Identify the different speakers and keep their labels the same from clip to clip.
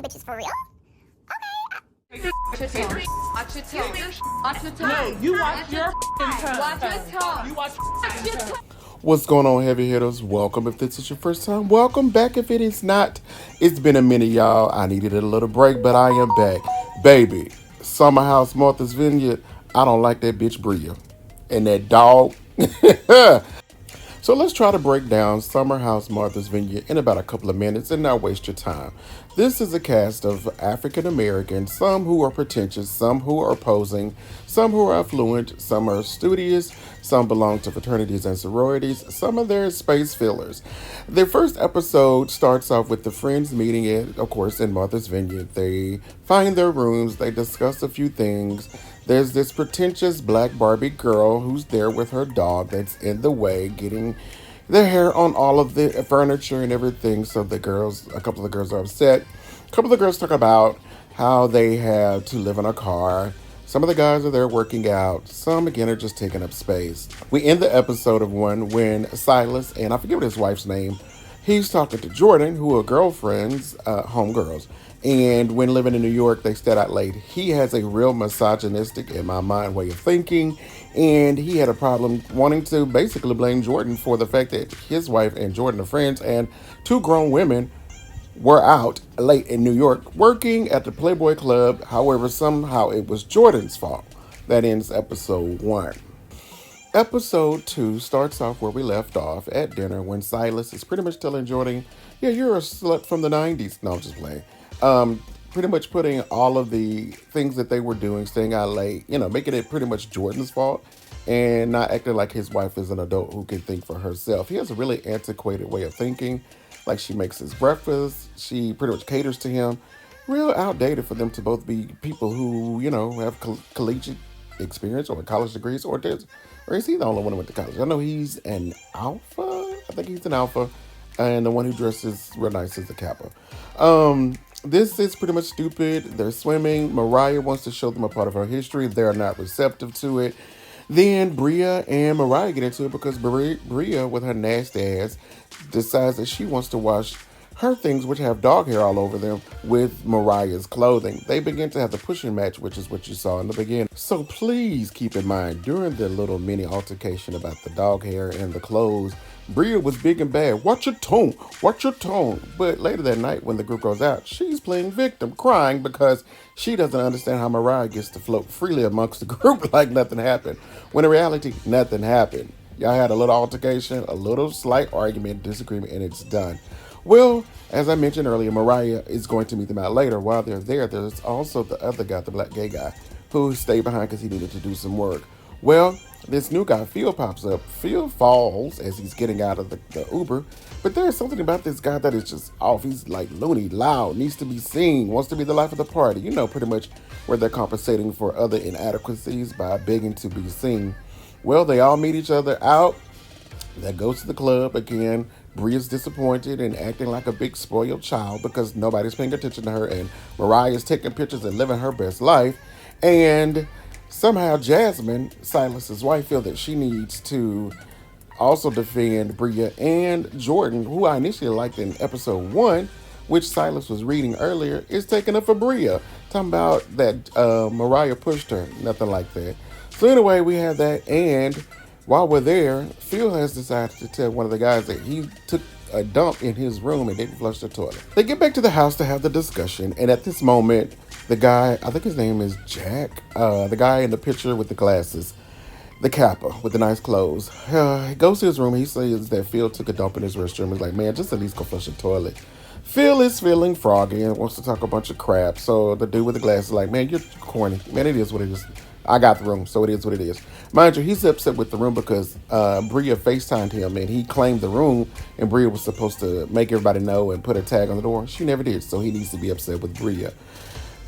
Speaker 1: you bitches for real? Okay.
Speaker 2: Watch your tone. Watch your tone.
Speaker 3: No, you watch your tongue.
Speaker 2: Watch your tone.
Speaker 3: You watch
Speaker 2: your tone.
Speaker 4: What's going on, heavy hitters? Welcome if this is your first time. Welcome back if it is not. It's been a minute, y'all. I needed a little break, but I am back. Baby, Summer House, Martha's Vineyard. I don't like that bitch Bria. And that dog. So let's try to break down Summer House, Martha's Vineyard in about a couple of minutes and not waste your time. This is a cast of African Americans, some who are pretentious, some who are posing, some who are affluent, some are studious, some belong to fraternities and sororities, some of their space fillers. The first episode starts off with the friends meeting of course, in Martha's Vineyard. They find their rooms, they discuss a few things. There's this pretentious black Barbie girl who's there with her dog that's in the way, getting their hair on all of the furniture and everything. So a couple of the girls are upset. A couple of the girls talk about how they have to live in a car. Some of the guys are there working out. Some, again, are just taking up space. We end the episode of one when Silas, and I forget what his wife's name, he's talking to Jordan, who are girlfriends, homegirls. And when living in New York, they stayed out late. He has a real misogynistic, in my mind, way of thinking. And he had a problem wanting to basically blame Jordan for the fact that his wife and Jordan are friends. And two grown women were out late in New York working at the Playboy Club. However, somehow it was Jordan's fault. That ends episode 1. Episode 2 starts off where we left off at dinner when Silas is pretty much telling Jordan, yeah, you're a slut from the 90s. No, I'm just playing. Pretty much putting all of the things that they were doing, staying out late, making it pretty much Jordan's fault and not acting like his wife is an adult who can think for herself. He has a really antiquated way of thinking. Like, she makes his breakfast. She pretty much caters to him. Real outdated for them to both be people who, have collegiate experience or college degrees, or is he the only one who went to college? I know he's an alpha. I think he's an alpha. And the one who dresses real nice is a kappa. This is pretty much stupid. They're swimming. Mariah wants to show them a part of her history. They're not receptive to it. Then Bria and Mariah get into it because Bria, with her nasty ass, decides that she wants to wash her things, which have dog hair all over them, with Mariah's clothing. They begin to have the pushing match, which is what you saw in the beginning. So please keep in mind, during the little mini altercation about the dog hair and the clothes, Bria was big and bad. Watch your tone. Watch your tone. But later that night, when the group goes out, she's playing victim, crying because she doesn't understand how Mariah gets to float freely amongst the group like nothing happened. When in reality, nothing happened. Y'all had a little altercation, a little slight argument, disagreement, and it's done. Well, as I mentioned earlier, Mariah is going to meet them out later. While they're there, there's also the other guy, the black gay guy, who stayed behind because he needed to do some work. Well, this new guy, Phil, pops up. Phil falls as he's getting out of the Uber. But there's something about this guy that is just off. He's like loony, loud, needs to be seen, wants to be the life of the party. Pretty much where they're compensating for other inadequacies by begging to be seen. Well, they all meet each other out. That goes to the club again. Bria's disappointed and acting like a big spoiled child because nobody's paying attention to her. And Mariah's taking pictures and living her best life. And somehow Jasmine, Silas's wife, feels that she needs to also defend Bria and Jordan, who I initially liked in episode 1, which Silas was reading earlier, is taking up for Bria. Talking about that Mariah pushed her. Nothing like that. So anyway, we have that. And while we're there, Phil has decided to tell one of the guys that he took a dump in his room and didn't flush the toilet. They get back to the house to have the discussion. And at this moment, the guy, I think his name is Jack, the guy in the picture with the glasses, the kappa with the nice clothes, he goes to his room. He says that Phil took a dump in his restroom. He's like, man, just at least go flush the toilet. Phil is feeling froggy and wants to talk a bunch of crap. So the dude with the glasses is like, man, you're corny. Man, it is what it is. I got the room, so it is what it is. Mind you, he's upset with the room because Bria FaceTimed him and he claimed the room, and Bria was supposed to make everybody know and put a tag on the door. She never did, so he needs to be upset with Bria.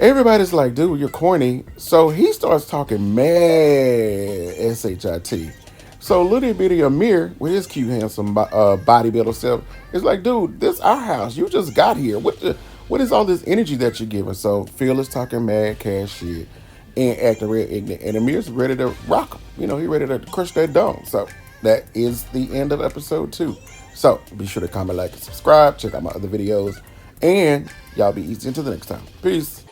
Speaker 4: Everybody's like, dude, you're corny. So he starts talking mad SHYT. So little bitty Amir, with his cute, handsome bodybuilder self, is like, dude, this our house. You just got here. What is all this energy that you're giving? So Phil is talking mad cash shit and acting real ignorant. And Amir's ready to rock him. He ready to crush that dome. So that is the end of episode 2. So be sure to comment, like, and subscribe. Check out my other videos. And Y'all be easy until the next time. Peace.